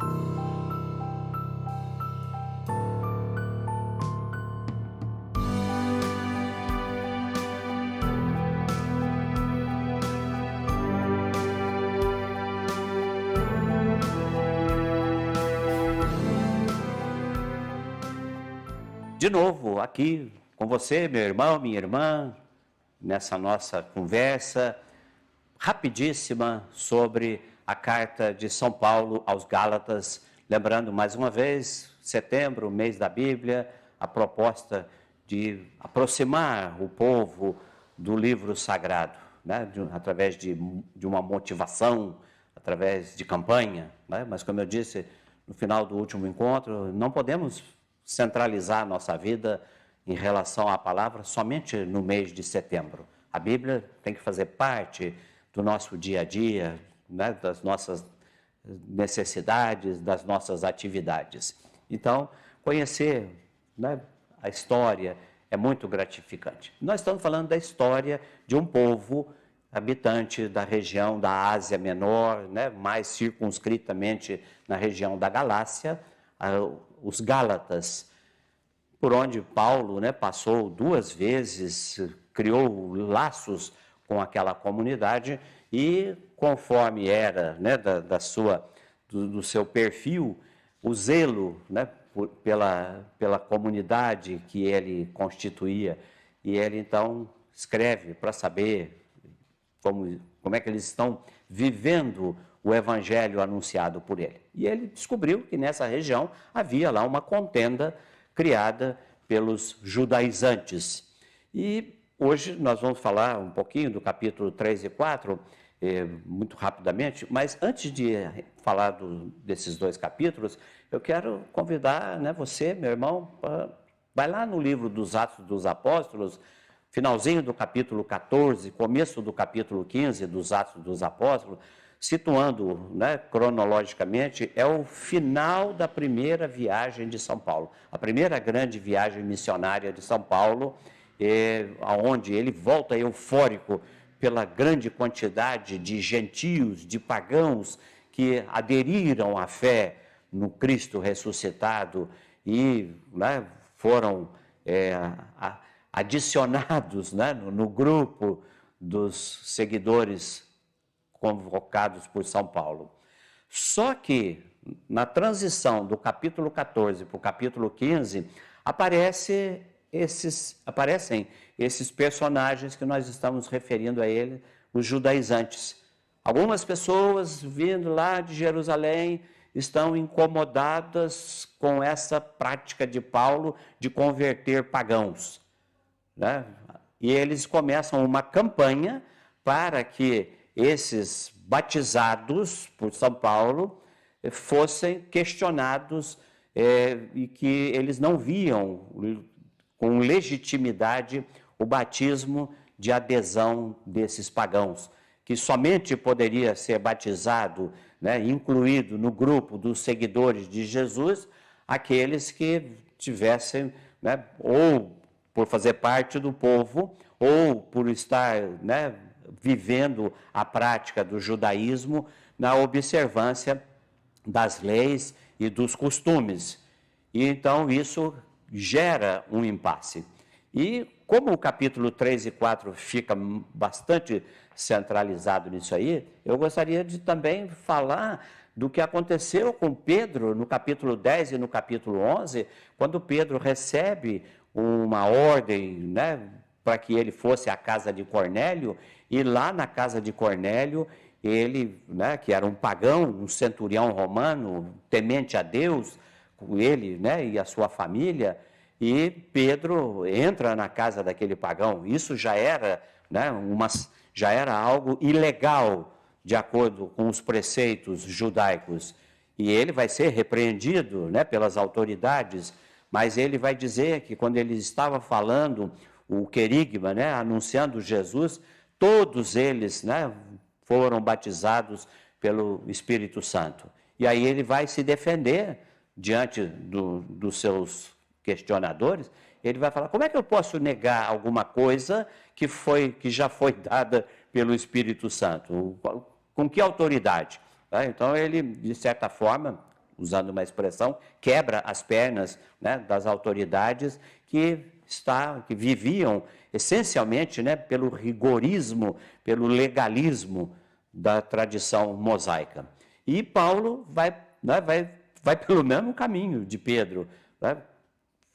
De novo, aqui com você, meu irmão, minha irmã, nessa nossa conversa rapidíssima sobre a carta de São Paulo aos Gálatas. Lembrando mais uma vez, setembro, mês da Bíblia, a proposta de aproximar o povo do livro sagrado, né? Através de uma motivação, através de campanha, né? Mas como eu disse no final do último encontro, não podemos centralizar a nossa vida em relação à palavra somente no mês de setembro. A Bíblia tem que fazer parte do nosso dia a dia, né, das nossas necessidades, das nossas atividades. Então, conhecer, né, a história é muito gratificante. Nós estamos falando da história de um povo habitante da região da Ásia Menor, né, mais circunscritamente na região da Galácia, os Gálatas, por onde Paulo, né, passou 2 vezes, criou laços com aquela comunidade e, conforme era, né, do seu perfil, o zelo, né, pela comunidade que ele constituía, e ele então escreve para saber como é que eles estão vivendo o evangelho anunciado por ele. E ele descobriu que nessa região havia lá uma contenda criada pelos judaizantes. E hoje nós vamos falar um pouquinho do capítulo 3 e 4, muito rapidamente, mas antes de falar desses 2 capítulos, eu quero convidar, né, você, meu irmão, vai lá no livro dos Atos dos Apóstolos, finalzinho do capítulo 14, começo do capítulo 15 dos Atos dos Apóstolos, situando, né, cronologicamente, é o final da primeira viagem de São Paulo, a primeira grande viagem missionária de São Paulo, onde ele volta eufórico pela grande quantidade de gentios, de pagãos que aderiram à fé no Cristo ressuscitado e, né, foram adicionados, né, no grupo dos seguidores convocados por São Paulo. Só que, na transição do capítulo 14 para o capítulo 15, aparecem esses personagens que nós estamos referindo a ele, os judaizantes. Algumas pessoas vindo lá de Jerusalém estão incomodadas com essa prática de Paulo de converter pagãos, né? E eles começam uma campanha para que esses batizados por São Paulo fossem questionados e que eles não viam com legitimidade o batismo de adesão desses pagãos, que somente poderia ser batizado, né, incluído no grupo dos seguidores de Jesus, aqueles que tivessem, né, ou por fazer parte do povo, ou por estar, né, vivendo a prática do judaísmo na observância das leis e dos costumes. E então isso gera um impasse. E como o capítulo 3 e 4 fica bastante centralizado nisso aí, eu gostaria de também falar do que aconteceu com Pedro no capítulo 10 e no capítulo 11, quando Pedro recebe uma ordem, né, para que ele fosse à casa de Cornélio, e lá na casa de Cornélio, ele, né, que era um pagão, um centurião romano, temente a Deus, com ele, né, e a sua família, e Pedro entra na casa daquele pagão. Isso já era, né, já era algo ilegal, de acordo com os preceitos judaicos. E ele vai ser repreendido, né, pelas autoridades, mas ele vai dizer que quando ele estava falando o querigma, né, anunciando Jesus, todos eles, né, foram batizados pelo Espírito Santo. E aí ele vai se defender diante dos seus questionadores. Ele vai falar: como é que eu posso negar alguma coisa que já foi dada pelo Espírito Santo? Com que autoridade? Então ele, de certa forma, usando uma expressão, quebra as pernas, né, das autoridades que viviam essencialmente, né, pelo rigorismo, pelo legalismo da tradição mosaica. E Paulo vai pelo mesmo caminho de Pedro, né,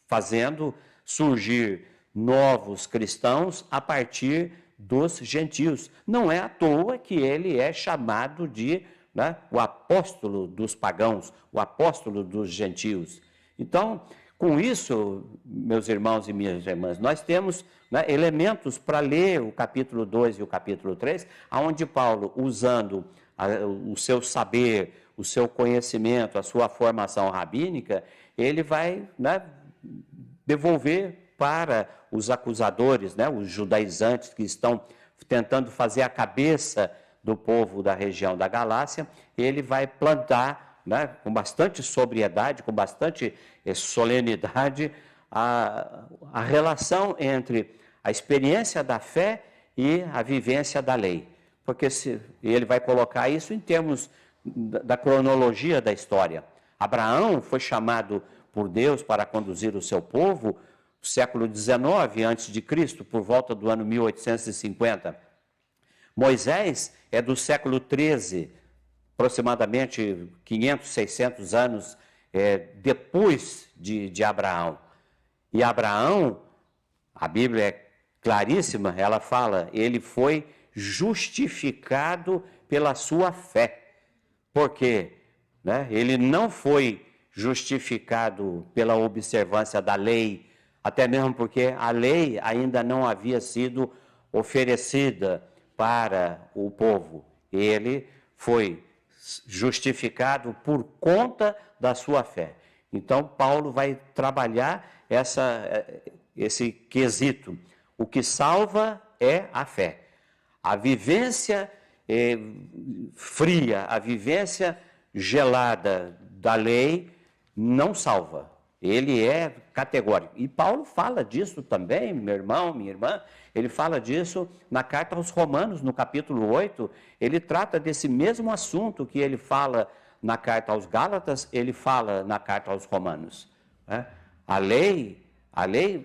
fazendo surgir novos cristãos a partir dos gentios. Não é à toa que ele é chamado de, né, o apóstolo dos pagãos, o apóstolo dos gentios. Então, com isso, meus irmãos e minhas irmãs, nós temos, né, elementos para ler o capítulo 2 e o capítulo 3, onde Paulo, usando o seu saber, o seu conhecimento, a sua formação rabínica, ele vai, né, devolver para os acusadores, né, os judaizantes que estão tentando fazer a cabeça do povo da região da Galácia, ele vai plantar, né, com bastante sobriedade, com bastante solenidade, a relação entre a experiência da fé e a vivência da lei. Porque ele vai colocar isso em termos da cronologia da história. Abraão foi chamado por Deus para conduzir o seu povo no século XIX a.C., por volta do ano 1850. Moisés é do século XIII, aproximadamente 500, 600 anos depois de Abraão. E Abraão, a Bíblia é claríssima, ela fala, ele foi justificado pela sua fé. Por quê? Né? Ele não foi justificado pela observância da lei, até mesmo porque a lei ainda não havia sido oferecida para o povo. Ele foi justificado por conta da sua fé. Então, Paulo vai trabalhar esse quesito. O que salva é a fé. A vivência fria, a vivência gelada da lei não salva. Ele é categórico. E Paulo fala disso também, meu irmão, minha irmã, ele fala disso na carta aos Romanos, no capítulo 8, ele trata desse mesmo assunto que ele fala na carta aos Gálatas, ele fala na carta aos Romanos. Né? A lei,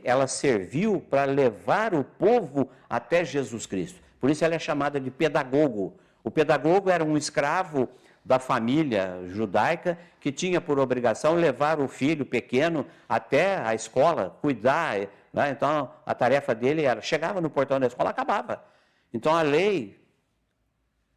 ela serviu para levar o povo até Jesus Cristo. Por isso ela é chamada de pedagogo. O pedagogo era um escravo da família judaica que tinha por obrigação levar o filho pequeno até a escola, cuidar, né? Então a tarefa dele era, chegava no portão da escola, acabava. Então a lei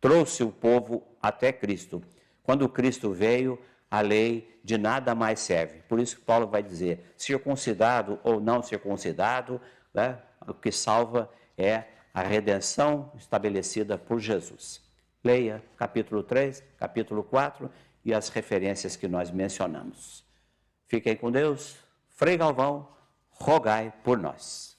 trouxe o povo até Cristo. Quando Cristo veio, a lei de nada mais serve. Por isso que Paulo vai dizer, circuncidado ou não circuncidado, né? O que salva é a redenção estabelecida por Jesus. Leia capítulo 3, capítulo 4 e as referências que nós mencionamos. Fiquem com Deus. Frei Galvão, rogai por nós.